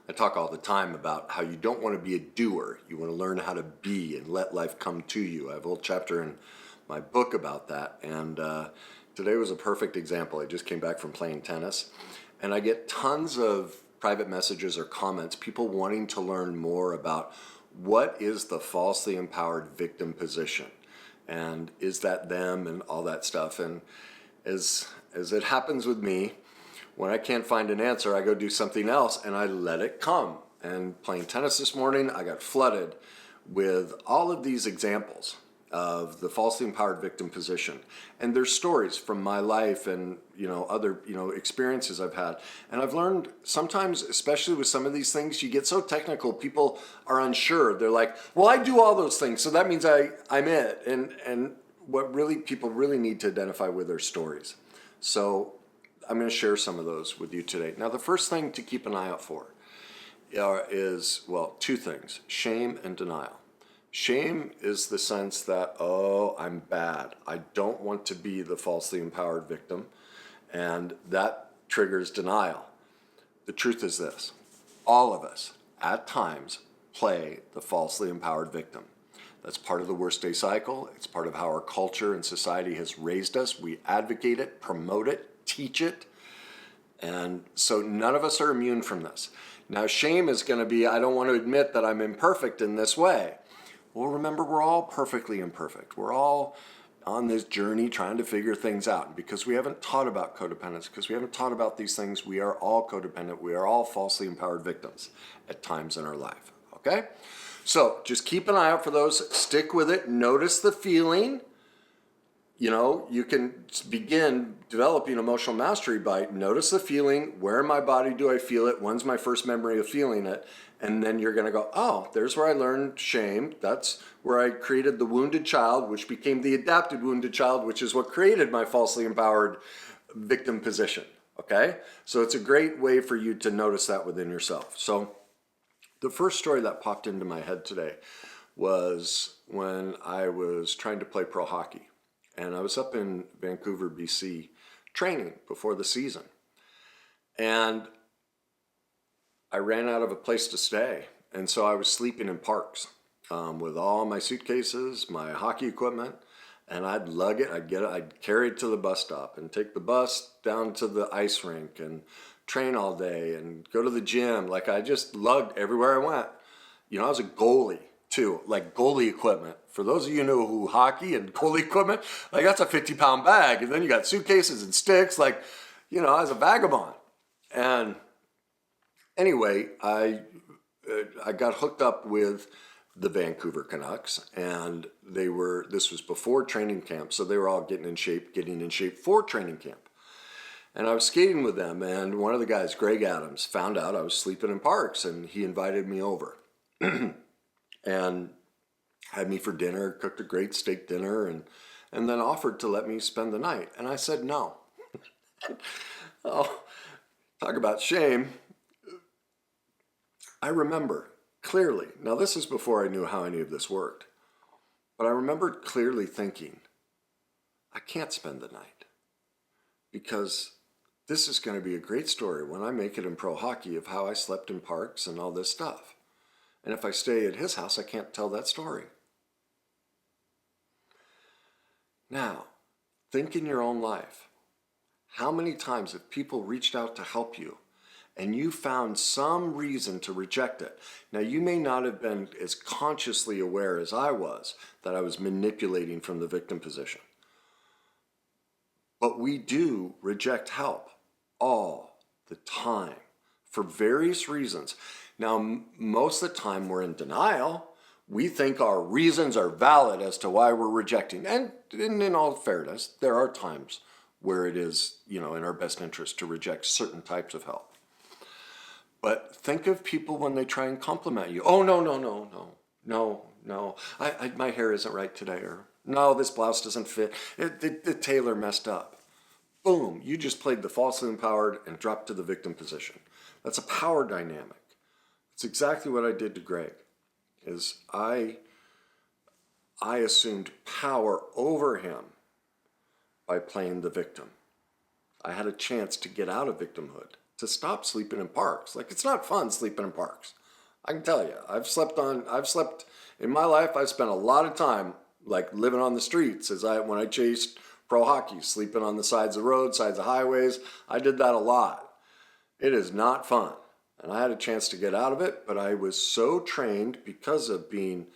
I talk all the time about how you don't want to be a doer. You want to learn how to be and let life come to you. I have a whole chapter in my book about that. And today was a perfect example. I just came back from playing tennis. And I get tons of private messages or comments, people wanting to learn more about what is the falsely empowered victim position. And is that them and all that stuff. And as it happens with me, when I can't find an answer, I go do something else and I let it come. And playing tennis this morning, I got flooded with all of these examples of the falsely empowered victim position. And there's stories from my life and other experiences I've had. And I've learned sometimes, especially with some of these things, you get so technical, people are unsure. They're like, well, I do all those things, so that means I'm it. And what really people really need to identify with are stories. So I'm going to share some of those with you today. Now, the first thing to keep an eye out for is, well, two things: shame and denial. Shame is the sense that, oh, I'm bad. I don't want to be the falsely empowered victim. And that triggers denial. The truth is this: all of us, at times, play the falsely empowered victim. That's part of the worst day cycle. It's part of how our culture and society has raised us. We advocate it, promote it, teach it. And so none of us are immune from this. Now, shame is going to be, I don't want to admit that I'm imperfect in this way. Well, remember, we're all perfectly imperfect. We're all on this journey trying to figure things out. And because we haven't taught about codependence, because we haven't taught about these things, we are all codependent. We are all falsely empowered victims at times in our life. Okay? So just keep an eye out for those. Stick with it. Notice the feeling. You can begin developing emotional mastery by notice the feeling. Where in my body do I feel it? When's my first memory of feeling it? And then you're going to go, oh, there's where I learned shame. That's where I created the wounded child, which became the adapted wounded child, which is what created my falsely empowered victim position. Okay? So it's a great way for you to notice that within yourself. So the first story that popped into my head today was when I was trying to play pro hockey. And I was up in Vancouver, BC, training before the season. And I ran out of a place to stay. And so I was sleeping in parks with all my suitcases, my hockey equipment, and I'd lug it, I'd carry it to the bus stop and take the bus down to the ice rink and train all day and go to the gym. Like, I just lugged everywhere I went. I was a goalie too, like goalie equipment. For those of you who know who hockey and goalie equipment, like, that's a 50-pound bag. And then you got suitcases and sticks, I was a vagabond. And anyway, I got hooked up with the Vancouver Canucks, and this was before training camp, so they were all getting in shape for training camp. And I was skating with them, and one of the guys, Greg Adams, found out I was sleeping in parks, and he invited me over and had me for dinner, cooked a great steak dinner, and then offered to let me spend the night. And I said no. Oh, talk about shame. I remember clearly, now this is before I knew how any of this worked, but I remembered clearly thinking, I can't spend the night, because this is going to be a great story when I make it in pro hockey of how I slept in parks and all this stuff. And if I stay at his house, I can't tell that story. Now, think in your own life. How many times have people reached out to help you and you found some reason to reject it? Now, you may not have been as consciously aware as I was that I was manipulating from the victim position. But we do reject help all the time for various reasons. Now, most of the time we're in denial. We think our reasons are valid as to why we're rejecting. And in all fairness, there are times where it is, in our best interest to reject certain types of help. But think of people when they try and compliment you. Oh, no. My hair isn't right today. Or, no, this blouse doesn't fit. The tailor messed up. Boom, you just played the falsely empowered and dropped to the victim position. That's a power dynamic. It's exactly what I did to Greg. Is I assumed power over him by playing the victim. I had a chance to get out of victimhood. to stop sleeping in parks. Like, it's not fun sleeping in parks. I can tell you, I've slept in my life. I've spent a lot of time like living on the streets when I chased pro hockey, sleeping on the sides of roads, sides of highways. I did that a lot. It is not fun. And I had a chance to get out of it, but I was so trained because of being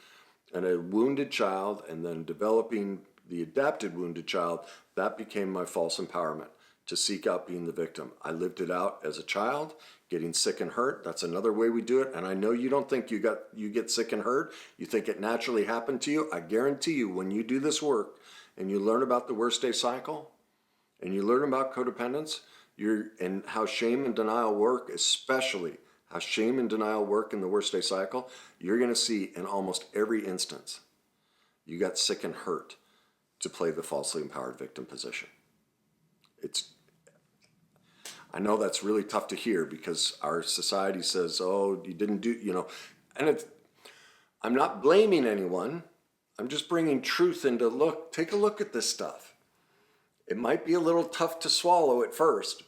a wounded child and then developing the adapted wounded child, that became my false empowerment, to seek out being the victim. I lived it out as a child, getting sick and hurt. That's another way we do it. And I know you don't think you get sick and hurt. You think it naturally happened to you. I guarantee you, when you do this work and you learn about the worst day cycle and you learn about codependence, and how shame and denial work, especially how shame and denial work in the worst day cycle, you're going to see in almost every instance, you got sick and hurt to play the falsely empowered victim position. I know that's really tough to hear because our society says, oh, you didn't do, and I'm not blaming anyone. I'm just bringing truth into take a look at this stuff. It might be a little tough to swallow at first,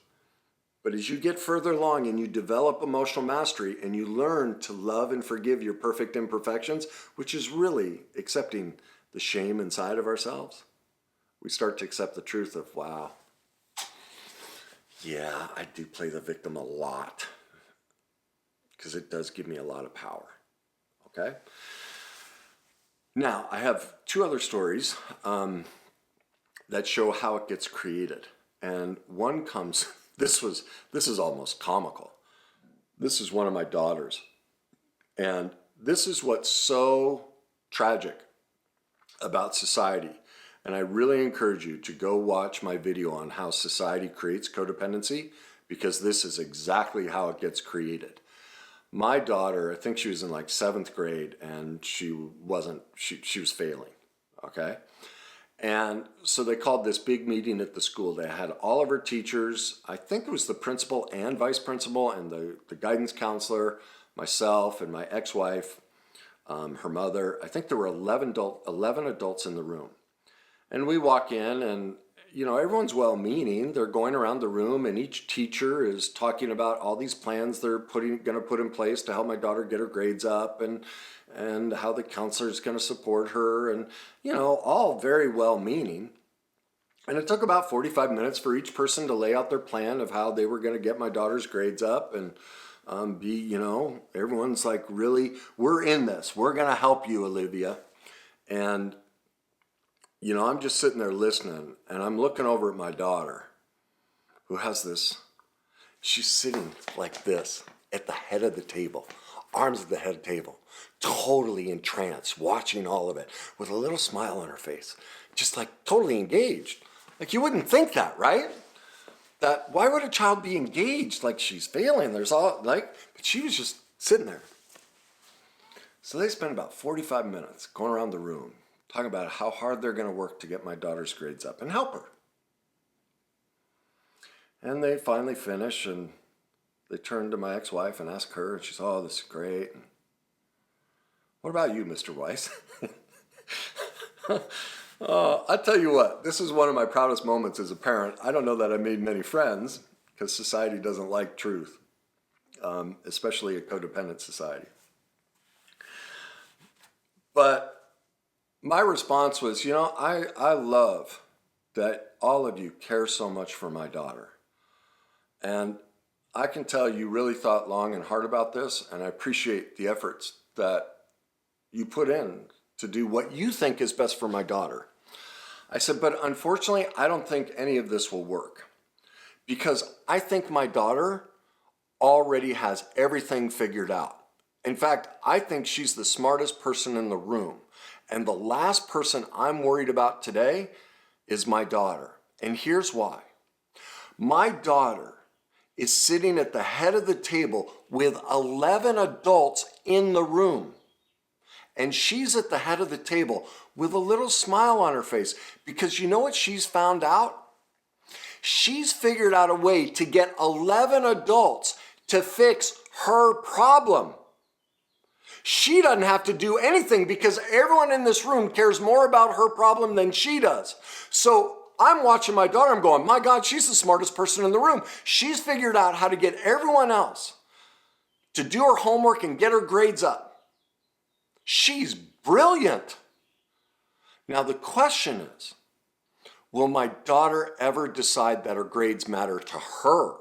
but as you get further along and you develop emotional mastery and you learn to love and forgive your perfect imperfections, which is really accepting the shame inside of ourselves, we start to accept the truth of, wow, yeah, I do play the victim a lot because it does give me a lot of power, okay? Now, I have two other stories that show how it gets created. And one comes, this is almost comical. This is one of my daughters. And this is what's so tragic about society. And I really encourage you to go watch my video on how society creates codependency, because this is exactly how it gets created. My daughter, I think she was in like 7th grade, and she was failing, okay? And so they called this big meeting at the school. They had all of her teachers, I think it was the principal and vice principal and the guidance counselor, myself and my ex-wife, her mother. I think there were 11 adults in the room. And we walk in and, everyone's well-meaning. They're going around the room and each teacher is talking about all these plans they're going to put in place to help my daughter get her grades up and how the counselor is going to support her and, all very well-meaning. And it took about 45 minutes for each person to lay out their plan of how they were going to get my daughter's grades up and everyone's like, really, we're in this. We're going to help you, Olivia. And I'm just sitting there listening, and I'm looking over at my daughter, who has she's sitting like this at the head of the table, arms at the head of the table, totally entranced, watching all of it, with a little smile on her face, just like totally engaged. Like, you wouldn't think that, right? Why would a child be engaged like she's failing? But she was just sitting there. So they spent about 45 minutes going around the room, talking about how hard they're going to work to get my daughter's grades up and help her. And they finally finish, and they turn to my ex-wife and ask her, and she's, oh, this is great. And, what about you, Mr. Weiss? I tell you what, this is one of my proudest moments as a parent. I don't know that I made many friends, because society doesn't like truth, especially a codependent society. But my response was, I love that all of you care so much for my daughter. And I can tell you really thought long and hard about this, and I appreciate the efforts that you put in to do what you think is best for my daughter. I said, but unfortunately, I don't think any of this will work, because I think my daughter already has everything figured out. In fact, I think she's the smartest person in the room. And the last person I'm worried about today is my daughter. And here's why. My daughter is sitting at the head of the table with 11 adults in the room. And she's at the head of the table with a little smile on her face, because you know what she's found out? She's figured out a way to get 11 adults to fix her problem. She doesn't have to do anything because everyone in this room cares more about her problem than she does. So I'm watching my daughter, I'm going, my God, she's the smartest person in the room. She's figured out how to get everyone else to do her homework and get her grades up. She's brilliant. Now the question is, will my daughter ever decide that her grades matter to her?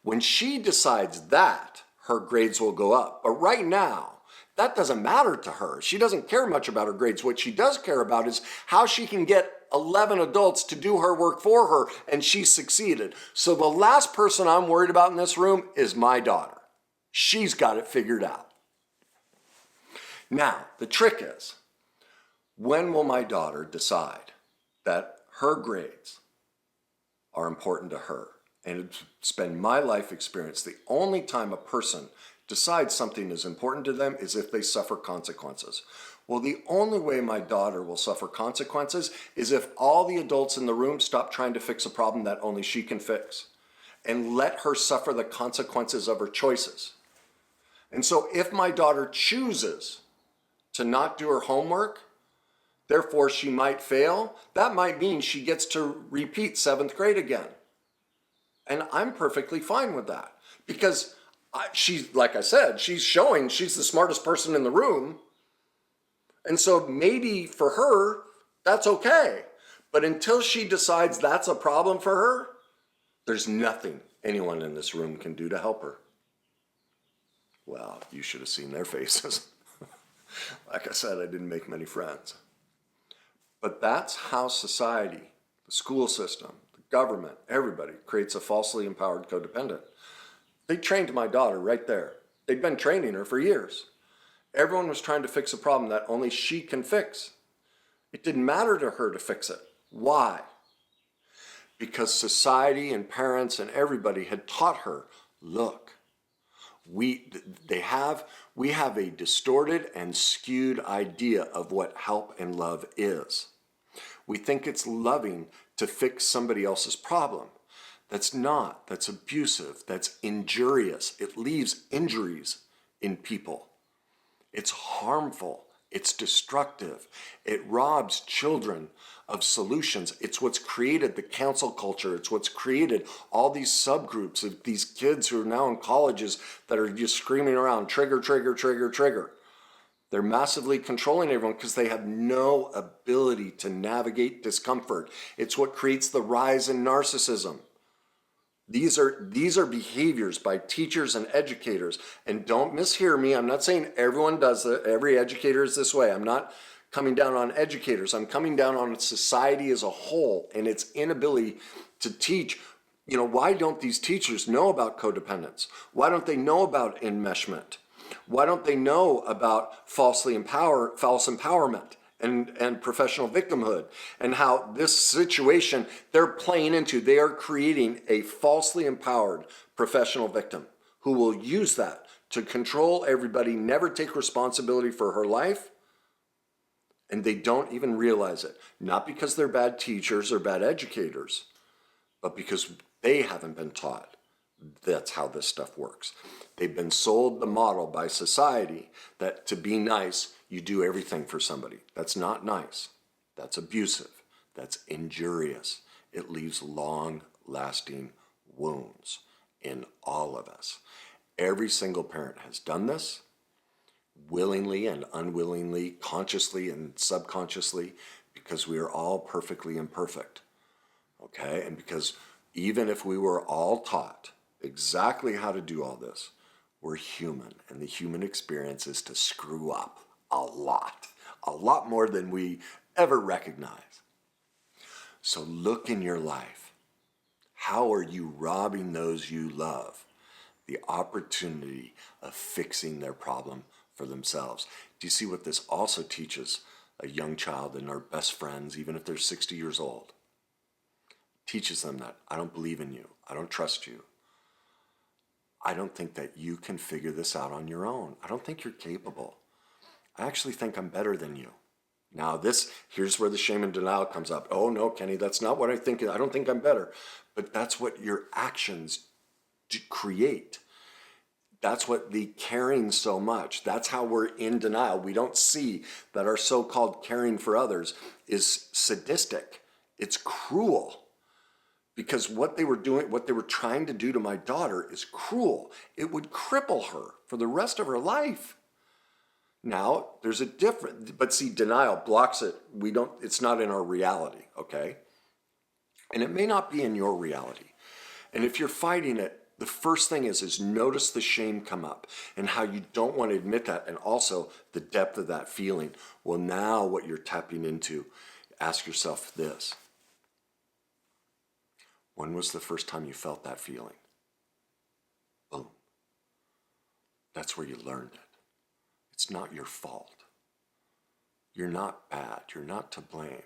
When she decides that, her grades will go up. But right now, that doesn't matter to her. She doesn't care much about her grades. What she does care about is how she can get 11 adults to do her work for her, and she succeeded. So the last person I'm worried about in this room is my daughter. She's got it figured out. Now, the trick is, when will my daughter decide that her grades are important to her? And it's been my life experience, the only time a person decides something is important to them is if they suffer consequences. Well, the only way my daughter will suffer consequences is if all the adults in the room stop trying to fix a problem that only she can fix and let her suffer the consequences of her choices. And so if my daughter chooses to not do her homework, therefore she might fail, that might mean she gets to repeat 7th grade again. And I'm perfectly fine with that because she's, like I said, she's showing she's the smartest person in the room. And so maybe for her, that's okay. But until she decides that's a problem for her, there's nothing anyone in this room can do to help her. Well, you should have seen their faces. Like I said, I didn't make many friends. But that's how society, the school system, the government, everybody creates a falsely empowered codependent. They trained my daughter right there. They'd been training her for years. Everyone was trying to fix a problem that only she can fix. It didn't matter to her to fix it. Why? Because society and parents and everybody had taught her, look, we have a distorted and skewed idea of what help and love is. We think it's loving to fix somebody else's problem. That's not. That's abusive. That's injurious. It leaves injuries in people. It's harmful. It's destructive. It robs children of solutions. It's what's created the cancel culture. It's what's created all these subgroups of these kids who are now in colleges that are just screaming around, trigger, trigger, trigger, trigger. They're massively controlling everyone because they have no ability to navigate discomfort. It's what creates the rise in narcissism. These are behaviors by teachers and educators. And don't mishear me. I'm not saying everyone does it. Every educator is this way. I'm not coming down on educators. I'm coming down on society as a whole and its inability to teach. Why don't these teachers know about codependence? Why don't they know about enmeshment? Why don't they know about false empowerment and professional victimhood and how this situation they're playing into? They are creating a falsely empowered professional victim who will use that to control everybody, never take responsibility for her life, and they don't even realize it. Not because they're bad teachers or bad educators, but because they haven't been taught that's how this stuff works. They've been sold the model by society that to be nice, you do everything for somebody. That's not nice. That's abusive. That's injurious. It leaves long-lasting wounds in all of us. Every single parent has done this, willingly and unwillingly, consciously and subconsciously, because we are all perfectly imperfect. Okay? And because even if we were all taught exactly how to do all this, we're human, and the human experience is to screw up a lot more than we ever recognize. So look in your life. How are you robbing those you love the opportunity of fixing their problem for themselves? Do you see what this also teaches a young child and our best friends, even if they're 60 years old? Teaches them that I don't believe in you. I don't trust you. I don't think that you can figure this out on your own. I don't think you're capable. I actually think I'm better than you. Now here's where the shame and denial comes up. Oh no, Kenny, that's not what I think. I don't think I'm better. But that's what your actions create. That's what the caring so much. That's how we're in denial. We don't see that our so-called caring for others is sadistic. It's cruel. Because what they were doing, what they were trying to do to my daughter is cruel. It would cripple her for the rest of her life. Now, there's a difference, but see, denial blocks it. It's not in our reality, okay? And it may not be in your reality. And if you're fighting it, the first thing is notice the shame come up and how you don't want to admit that, and also the depth of that feeling. Well, now what you're tapping into, ask yourself this. When was the first time you felt that feeling? Boom. That's where you learned it. It's not your fault. You're not bad. You're not to blame.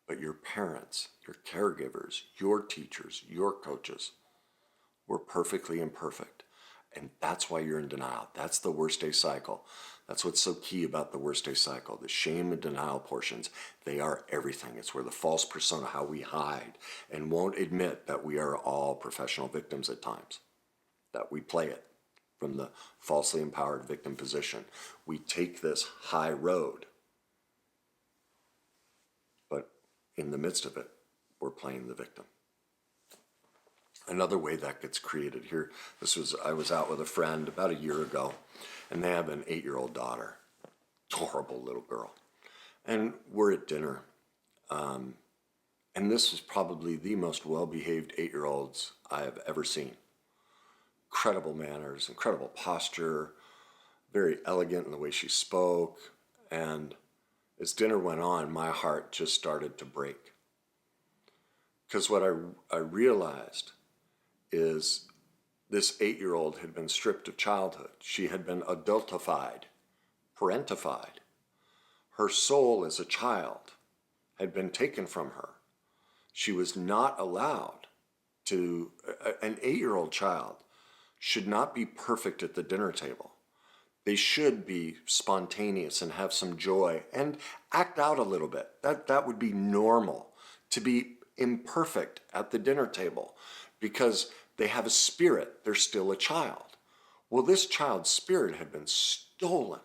But your parents, your caregivers, your teachers, your coaches were perfectly imperfect. And that's why you're in denial. That's the worst day cycle. That's what's so key about the worst day cycle. The shame and denial portions, they are everything. It's where the false persona, how we hide and won't admit that we are all professional victims at times, that we play it from the falsely empowered victim position. We take this high road, but in the midst of it, we're playing the victim. Another way that gets created here, I was out with a friend about a year ago, and they have an 8-year-old daughter, adorable little girl. And we're at dinner, and this is probably the most well-behaved 8-year-olds I have ever seen. Incredible manners, incredible posture, very elegant in the way she spoke. And as dinner went on, my heart just started to break. Because what I realized is this 8-year-old had been stripped of childhood. She had been adultified, parentified. Her soul as a child had been taken from her. She was not allowed to, an 8-year-old child should not be perfect at the dinner table. They should be spontaneous and have some joy and act out a little bit. That would be normal, to be imperfect at the dinner table, because they have a spirit. They're still a child. Well, this child's spirit had been stolen.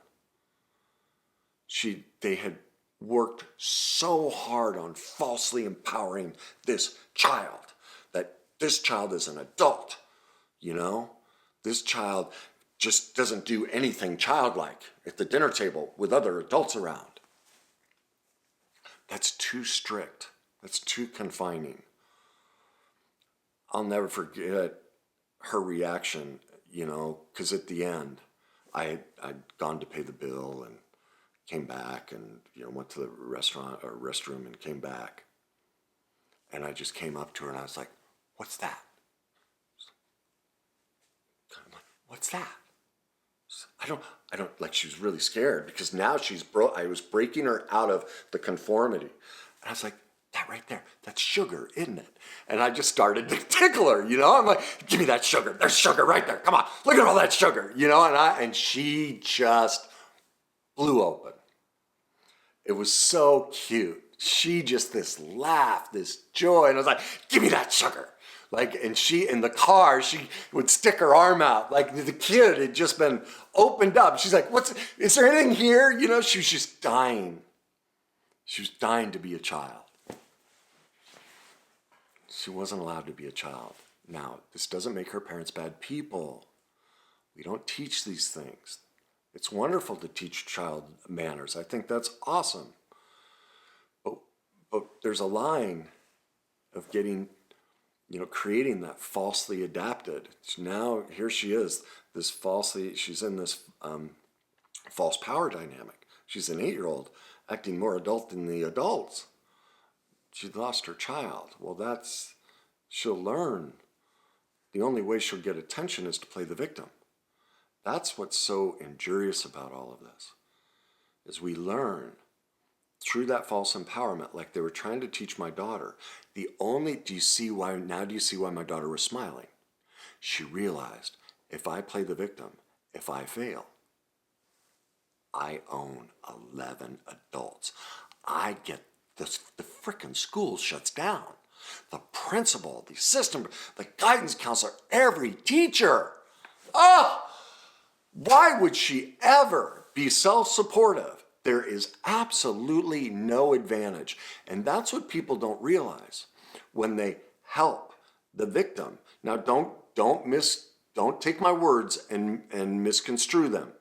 They had worked so hard on falsely empowering this child, that this child is an adult, you know? This child just doesn't do anything childlike at the dinner table with other adults around. That's too strict. That's too confining. I'll never forget her reaction, you know, because at the end, I'd gone to pay the bill and came back and, you know, went to the restaurant or restroom and came back. And I just came up to her and I was like, "What's that?" I'm like, "What's that?" I don't, like, she was really scared because now I was breaking her out of the conformity. And I was like, "That right there, that's sugar, isn't it?" And I just started to tickle her, you know? I'm like, "Give me that sugar. There's sugar right there. Come on, look at all that sugar," you know? And she just blew open. It was so cute. She just, this laugh, this joy. And I was like, "Give me that sugar." Like, and she, in the car, she would stick her arm out. Like, the kid had just been opened up. She's like, is there anything here? You know, she was just dying. She was dying to be a child. She wasn't allowed to be a child. Now, this doesn't make her parents bad people. We don't teach these things. It's wonderful to teach child manners. I think that's awesome. But there's a line of getting, you know, creating that falsely adapted. Now, here she is, she's in this false power dynamic. She's an 8-year-old acting more adult than the adults. She lost her child. Well, she'll learn. The only way she'll get attention is to play the victim. That's what's so injurious about all of this, is we learn through that false empowerment, like they were trying to teach my daughter. Do you see why my daughter was smiling? She realized, if I play the victim, if I fail, I own 11 adults. I get this, the frickin' school shuts down. The principal, the assistant, the guidance counselor, every teacher. Oh, why would she ever be self-supportive There is absolutely no advantage. And that's what people don't realize when they help the victim. Now, don't take my words and misconstrue them.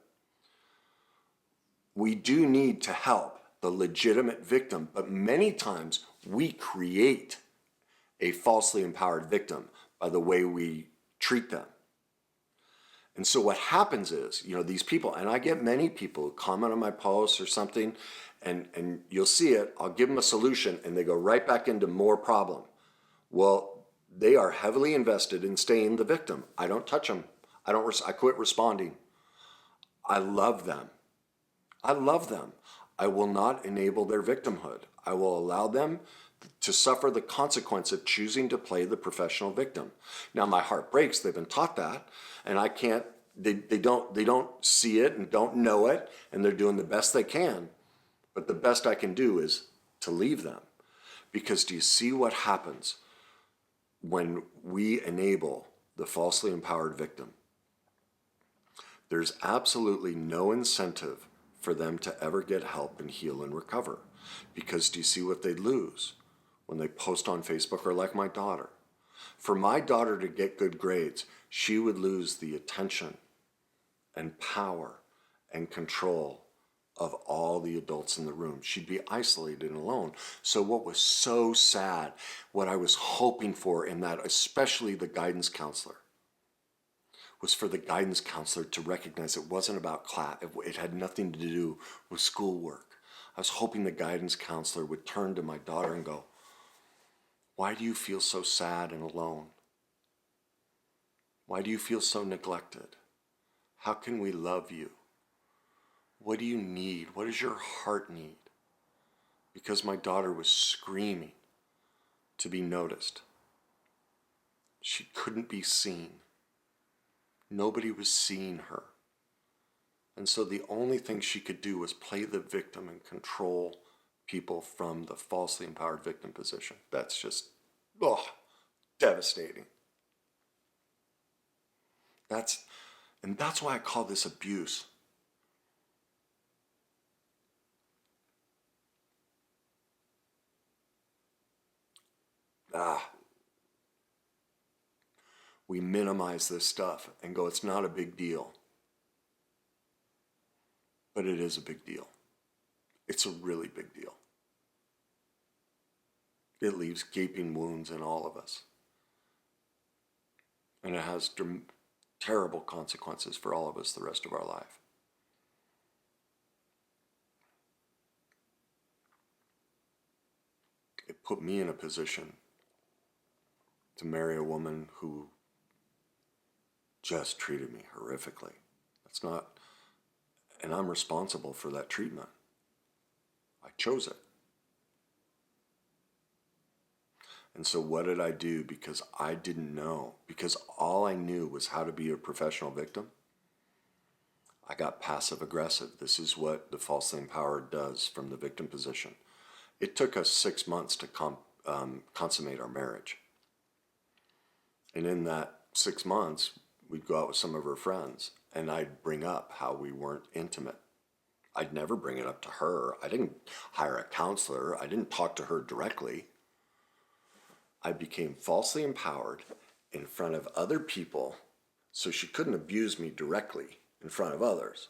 We do need to help the legitimate victim, but many times we create a falsely empowered victim by the way we treat them. And so what happens is, these people, and I get many people who comment on my posts or something, and you'll see it, I'll give them a solution and they go right back into more problem. Well, they are heavily invested in staying the victim. I don't touch them. I quit responding. I love them. I love them. I will not enable their victimhood. I will allow them to suffer the consequence of choosing to play the professional victim. Now my heart breaks. They've been taught that, and I can't. They don't see it and don't know it, and they're doing the best they can. But the best I can do is to leave them, because do you see what happens when we enable the falsely empowered victim? There's absolutely no incentive for them to ever get help and heal and recover. Because do you see what they'd lose when they post on Facebook, or like my daughter? For my daughter to get good grades, she would lose the attention and power and control of all the adults in the room. She'd be isolated and alone. So what was so sad, what I was hoping for in that, especially the guidance counselor, was for the guidance counselor to recognize it wasn't about class. It had nothing to do with schoolwork. I was hoping the guidance counselor would turn to my daughter and go, "Why do you feel so sad and alone? Why do you feel so neglected? How can we love you? What do you need? What does your heart need?" Because my daughter was screaming to be noticed. She couldn't be seen. Nobody was seeing her. And so the only thing she could do was play the victim and control people from the falsely empowered victim position. That's just, devastating. That's why I call this abuse. We minimize this stuff and go, it's not a big deal. But it is a big deal. It's a really big deal. It leaves gaping wounds in all of us. And it has terrible consequences for all of us the rest of our life. It put me in a position to marry a woman who just treated me horrifically. And I'm responsible for that treatment. I chose it. And so what did I do? Because I didn't know, because all I knew was how to be a professional victim, I got passive aggressive. This is what the falsely empowered does from the victim position. It took us 6 months to consummate our marriage. And in that 6 months, we'd go out with some of her friends, and I'd bring up how we weren't intimate. I'd never bring it up to her. I didn't hire a counselor. I didn't talk to her directly. I became falsely empowered in front of other people, so she couldn't abuse me directly in front of others,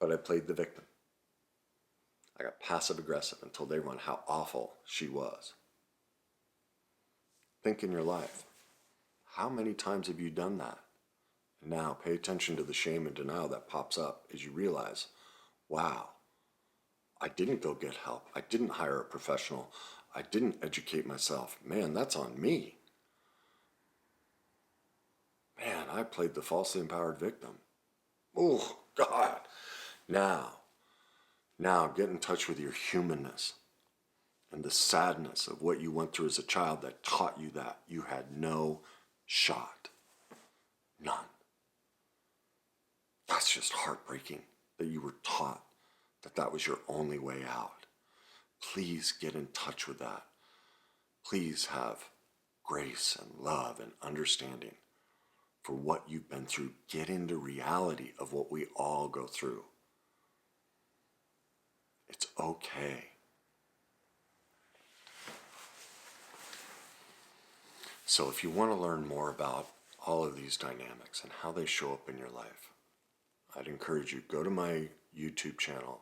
but I played the victim. I got passive aggressive and told everyone how awful she was. Think in your life, how many times have you done that? And now pay attention to the shame and denial that pops up as you realize, wow, I didn't go get help. I didn't hire a professional. I didn't educate myself. Man, that's on me. Man, I played the falsely empowered victim. Oh, God. Now get in touch with your humanness and the sadness of what you went through as a child that taught you that you had no shot. None. That's just heartbreaking that you were taught that that was your only way out. Please get in touch with that. Please have grace and love and understanding for what you've been through. Get into reality of what we all go through. It's okay. So if you want to learn more about all of these dynamics and how they show up in your life, I'd encourage you, go to my YouTube channel,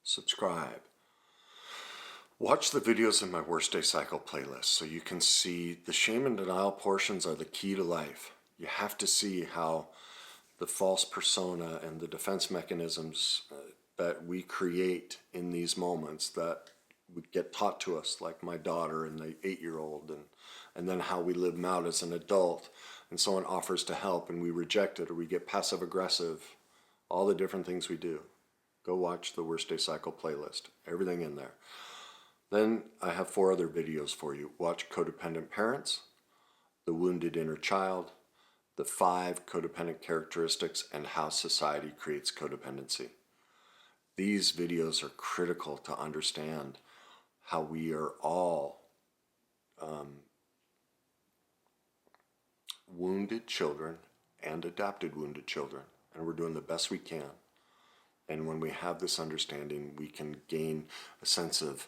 subscribe, watch the videos in my Worst Day Cycle playlist so you can see the shame and denial portions are the key to life. You have to see how the false persona and the defense mechanisms that we create in these moments that would get taught to us, like my daughter and the 8-year-old, and then how we live them out as an adult, and someone offers to help and we reject it, or we get passive aggressive, all the different things we do. Go watch the Worst Day Cycle playlist, everything in there. Then I have 4 other videos for you. Watch Codependent Parents, The Wounded Inner Child, the 5 codependent characteristics, and how society creates codependency. These videos are critical to understand how we are all wounded children and adopted wounded children, and we're doing the best we can. And when we have this understanding, we can gain a sense of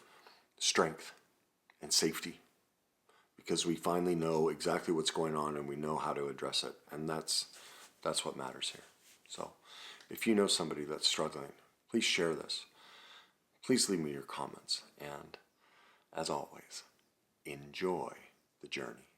strength and safety, because we finally know exactly what's going on and we know how to address it. And that's what matters here. So if you know somebody that's struggling, please share this. Please leave me your comments. And as always, enjoy the journey.